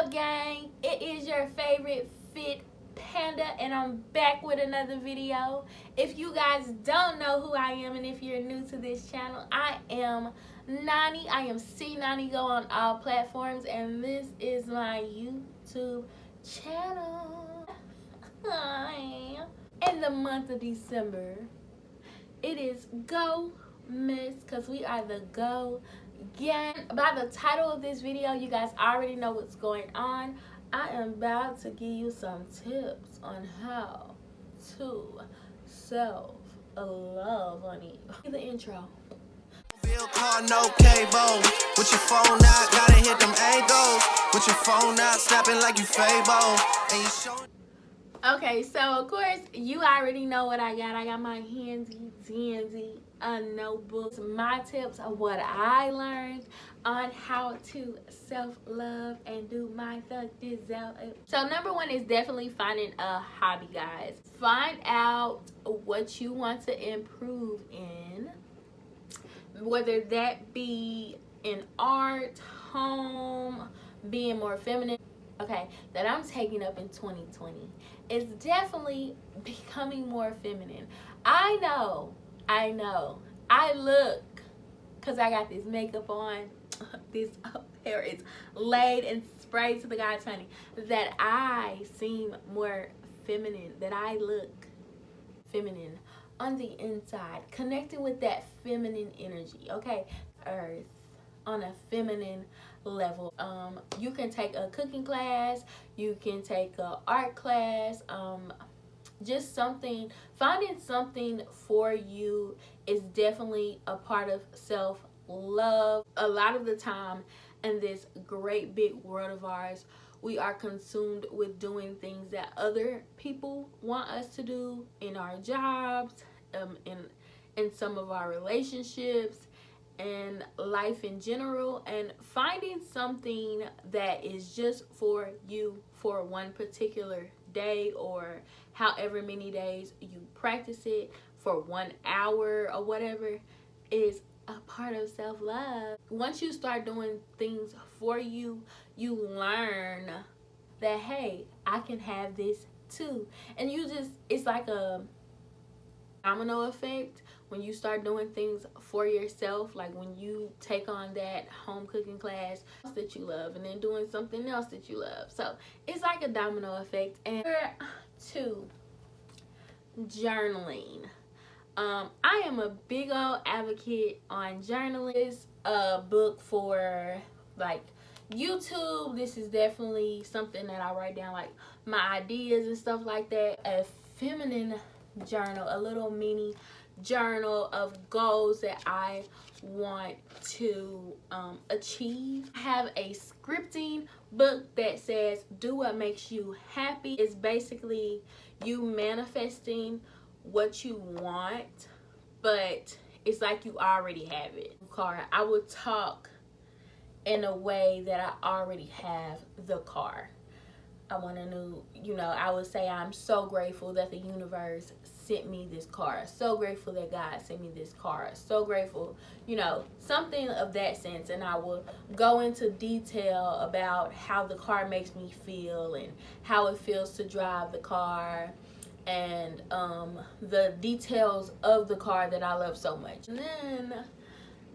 up, gang? It is your favorite fit panda, and I'm back with another video. If you guys don't know who I am, and if you're new to this channel, I am Nani. I am SeeNaniiGo on all platforms, and this is my YouTube channel. In the month of December, it is GoMas, because we are the Go Gang. By the title of this video, you guys already know what's going on. I am about to give you some tips on how to self-love, honey. The intro. Bill car, no cable. With your phone out, gotta hit them angles. With your phone out, snapping like you Fable. And you showing. Okay, so of course you already know what I got. I got my handy dandy notebooks, my tips of what I learned on how to self-love and do my thug desire. So number one is definitely finding a hobby, guys. Find out what you want to improve in, whether that be in art, home, being more feminine. Okay, that I'm taking up in 2020 is definitely becoming more feminine. I know, I look, because I got this makeup on, this hair is laid and sprayed to the God's honey, that I seem more feminine, that I look feminine on the inside, connecting with that feminine energy, okay? Earth on a feminine level. You can take a cooking class, you can take an art class, just something, finding something for you is definitely a part of self-love. A lot of the time in this great big world of ours, we are consumed with doing things that other people want us to do in our jobs, in some of our relationships, and life in general, and finding something that is just for you for one particular day, or however many days you practice it for 1 hour or whatever, is a part of self-love. Once you start doing things for you, you learn that, hey, I can have this too. And you just, it's like a domino effect. When you start doing things for yourself, like when you take on that home cooking class that you love, and then doing something else that you love, so it's like a domino effect. And number two, journaling. I am a big old advocate on journaling. It's a book for like YouTube. This is definitely something that I write down, like my ideas and stuff like that. A feminine journal, a little mini journal of goals that I want to achieve. I have a scripting book that says do what makes you happy. It's basically you manifesting what you want, but it's like you already have it. Car, I would talk in a way that I already have the car. I want a new, I would say I'm so grateful that the universe sent me this car. So grateful that God sent me this car. So grateful, something of that sense. And I will go into detail about how the car makes me feel and how it feels to drive the car, and the details of the car that I love so much. And then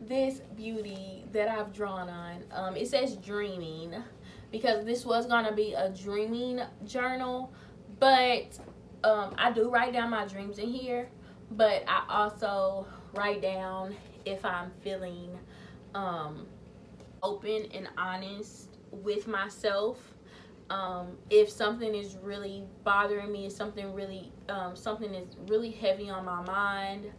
this beauty that I've drawn on, it says dreaming, because this was gonna be a dreaming journal, but I do write down my dreams in here, but I also write down if I'm feeling open and honest with myself. If something is really bothering me, if something is really heavy on my mind,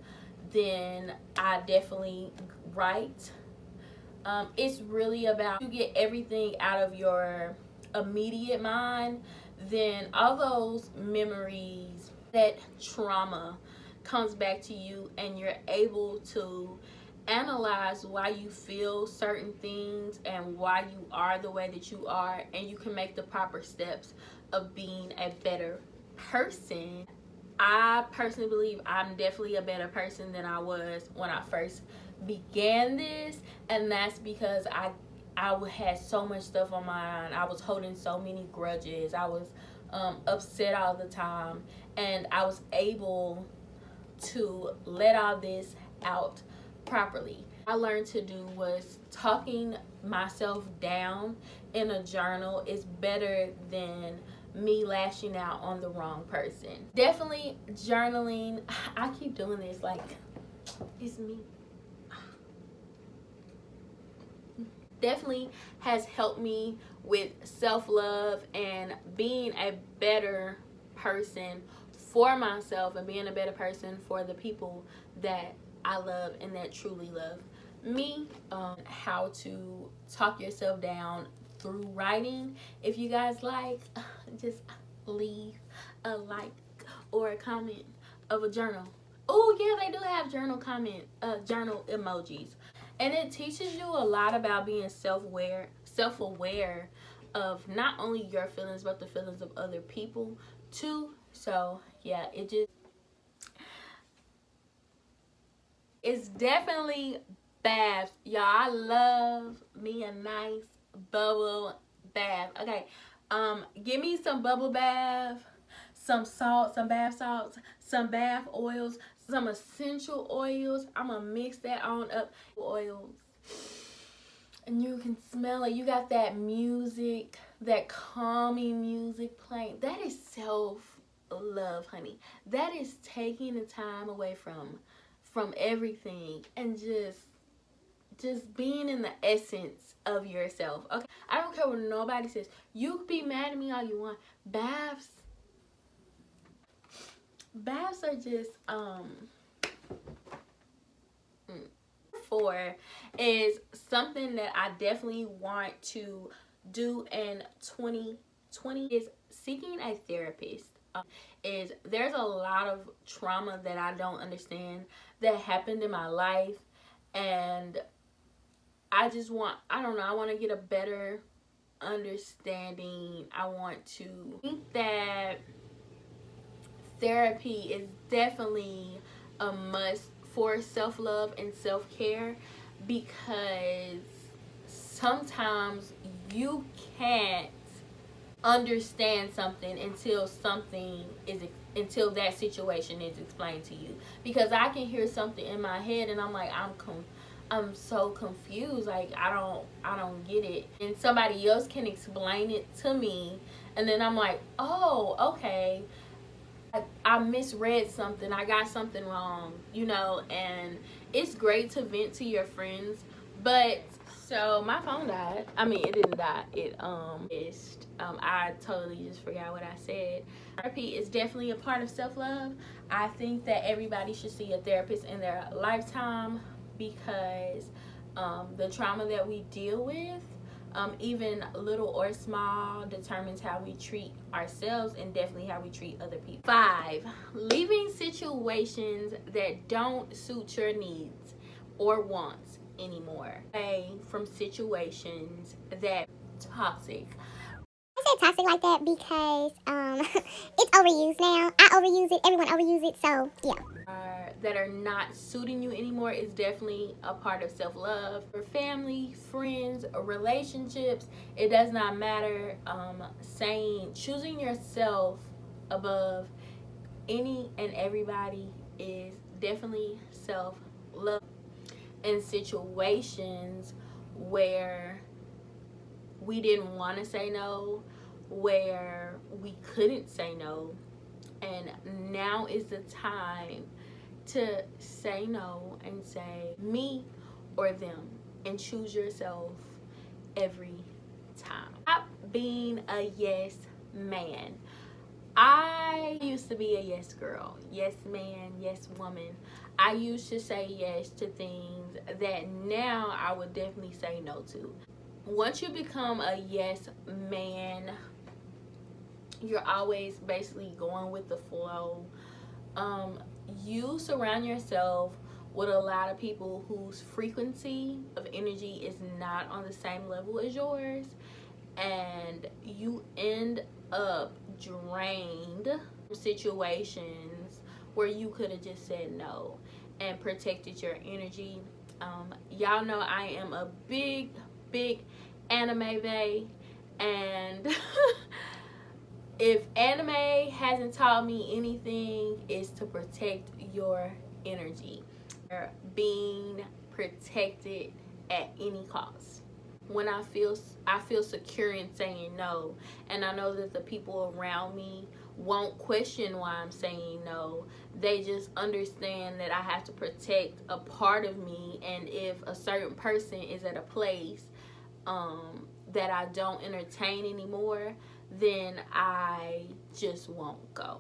then I definitely write. It's really about you get everything out of your immediate mind, then all those memories, that trauma comes back to you, and you're able to analyze why you feel certain things and why you are the way that you are, and you can make the proper steps of being a better person. I personally believe I'm definitely a better person than I was when I first began this, and that's because I had so much stuff on my mind. I was holding so many grudges. I was upset all the time, and I was able to let all this out properly. I learned to do was talking myself down in a journal is better than me lashing out on the wrong person. Definitely journaling. I keep doing this like it's me. Definitely has helped me with self-love and being a better person for myself and being a better person for the people that I love and that truly love me. How to talk yourself down through writing. If you guys like, just leave a like or a comment of a journal. Oh yeah, they do have journal emojis, and it teaches you a lot about being self-aware of not only your feelings but the feelings of other people too. So yeah, it's definitely baths, y'all. I love me a nice bubble bath. Okay, give me some bubble bath, some salt, some bath salts, some bath oils, some essential oils. I'm gonna mix that on up. Oils, and you can smell it. You got that music, that calming music playing. That is self-love, honey. That is taking the time away from everything and just being in the essence of yourself. Okay, I don't care what nobody says. You can be mad at me all you want. Baths are just four is something that I definitely want to do in 2020 is seeking a therapist. Is there's a lot of trauma that I don't understand that happened in my life, and I want to get a better understanding. I want to think that therapy is definitely a must for self-love and self-care, because sometimes you can't understand something until that situation is explained to you. Because I can hear something in my head and I'm like, I'm so confused, like I don't get it, and somebody else can explain it to me, and then I'm like, oh, okay, I misread something, I got something wrong, and it's great to vent to your friends. But so my phone died. I mean, it didn't die. I totally just forgot what I said. Therapy is definitely a part of self-love. I think that everybody should see a therapist in their lifetime, because the trauma that we deal with, even little or small, determines how we treat ourselves and definitely how we treat other people. 5, leaving situations that don't suit your needs or wants anymore. Away from situations that toxic. I said toxic like that because it's overused now. I overuse it. Everyone overuse it. So yeah. That are not suiting you anymore is definitely a part of self-love. For family, friends, relationships, it does not matter. Choosing yourself above any and everybody is definitely self-love. In situations where we didn't want to say no, where we couldn't say no, and now is the time to say no and say me or them, and choose yourself every time. Stop being a yes man. I used to be a yes girl, yes man, yes woman. I used to say yes to things that now I would definitely say no to. Once you become a yes man, you're always basically going with the flow. You surround yourself with a lot of people whose frequency of energy is not on the same level as yours, and you end up drained from situations where you could have just said no and protected your energy. Y'all know I am a big anime bae, and if anime hasn't taught me anything, it's to protect your energy. Being protected at any cost. When I feel secure in saying no, and I know that the people around me won't question why I'm saying no. They just understand that I have to protect a part of me, and if a certain person is at a place that I don't entertain anymore, then I just won't go.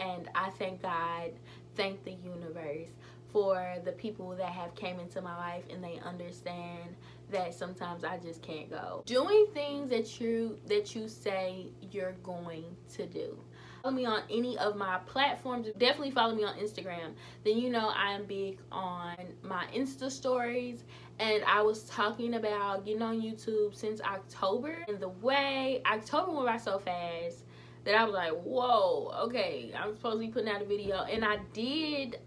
And I thank God, thank the universe for the people that have came into my life and they understand that sometimes I just can't go. Doing things that you say you're going to do. Follow me on any of my platforms. Definitely follow me on Instagram. Then you know I am big on my Insta stories, and I was talking about getting on YouTube since October, and the way October went by so fast that I was like, whoa, okay, I'm supposed to be putting out a video. And I did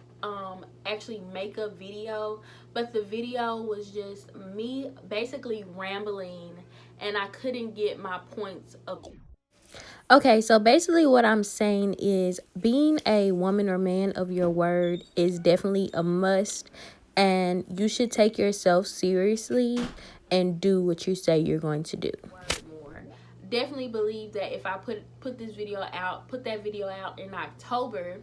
actually make a video, but the video was just me basically rambling, and I couldn't get my points up. Okay, so basically what I'm saying is being a woman or man of your word is definitely a must, and you should take yourself seriously and do what you say you're going to do. Definitely believe that if I put that video out in October,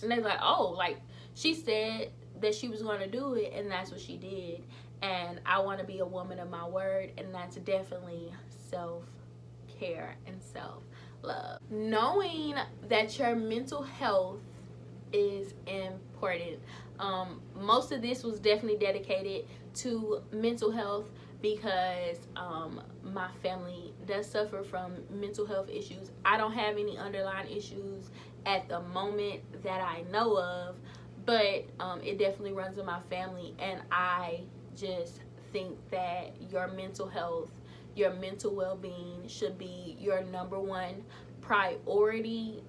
and they're like, oh, like she said that she was going to do it, and that's what she did. And I want to be a woman of my word, and that's definitely self-care and self-love. Knowing that your mental health is important. Most of this was definitely dedicated to mental health because my family does suffer from mental health issues. I don't have any underlying issues at the moment that I know of, but it definitely runs in my family, and I just think that your mental health, your mental well-being should be your number one priority.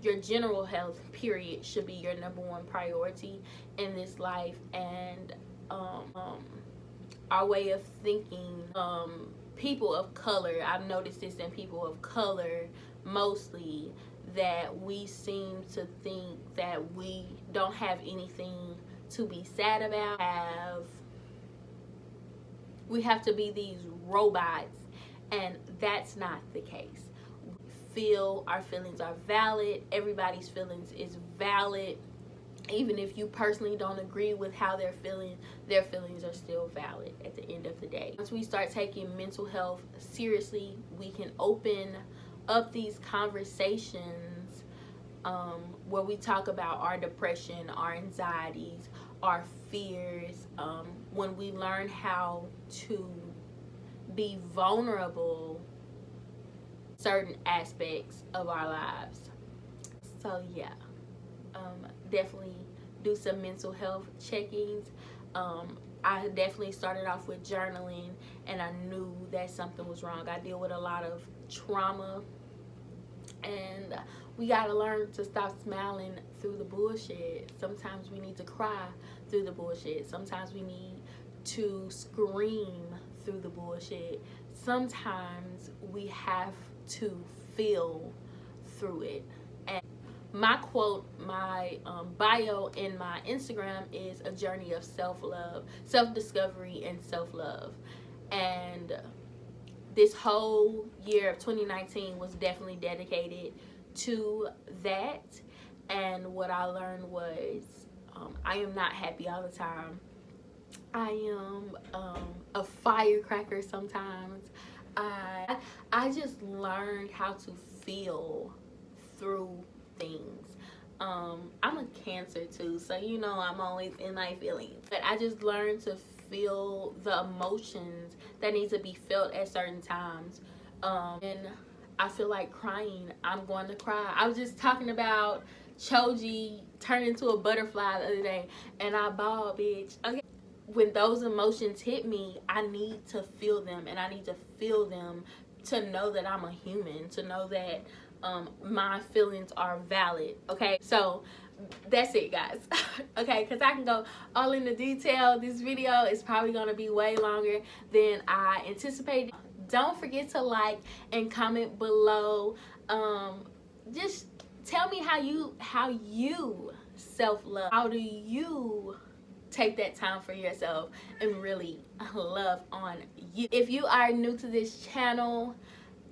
Your general health period should be your number one priority in this life. And our way of thinking, people of color, I've noticed this in people of color mostly, that we seem to think that we don't have anything to be sad about. We have to be these robots, and that's not the case. Our feelings are valid. Everybody's feelings is valid. Even if you personally don't agree with how they're feeling, their feelings are still valid at the end of the day. Once we start taking mental health seriously, we can open up these conversations where we talk about our depression, our anxieties, our fears. When we learn how to be vulnerable certain aspects of our lives. So yeah, definitely do some mental health check-ins. I definitely started off with journaling, and I knew that something was wrong. I deal with a lot of trauma, and we gotta learn to stop smiling through the bullshit. Sometimes we need to cry through the bullshit. Sometimes we need to scream through the bullshit. Sometimes we have to feel through it. And my quote, my bio in my Instagram is a journey of self-love, self-discovery, and self-love. And this whole year of 2019 was definitely dedicated to that. And what I learned was I am not happy all the time. I am a firecracker sometimes. I just learned how to feel through things. I'm a Cancer too, so you know I'm always in my feelings. But I just learned to feel the emotions that need to be felt at certain times. And I feel like crying, I'm going to cry. I was just talking about Choji turned into a butterfly the other day, and I bawled, bitch. Okay. When those emotions hit me, I need to feel them, and I need to feel them to know that I'm a human, to know that my feelings are valid. Okay, so that's it, guys. Okay, because I can go all into detail. This video is probably going to be way longer than I anticipated. Don't forget to like and comment below. Just tell me how you self-love. How do you take that time for yourself and really love on you? If you are new to this channel,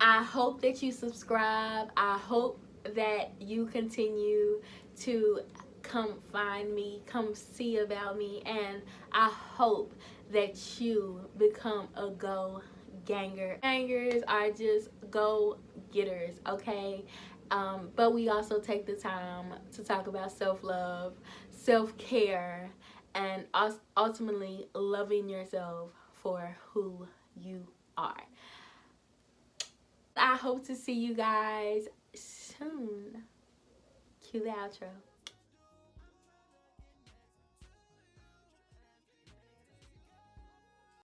I hope that you subscribe. I hope that you continue to come find me, come see about me, and I hope that you become a go ganger. Gangers are just go getters, okay? But we also take the time to talk about self-love, self-care, and ultimately loving yourself for who you are. I hope to see you guys soon. Cue the outro.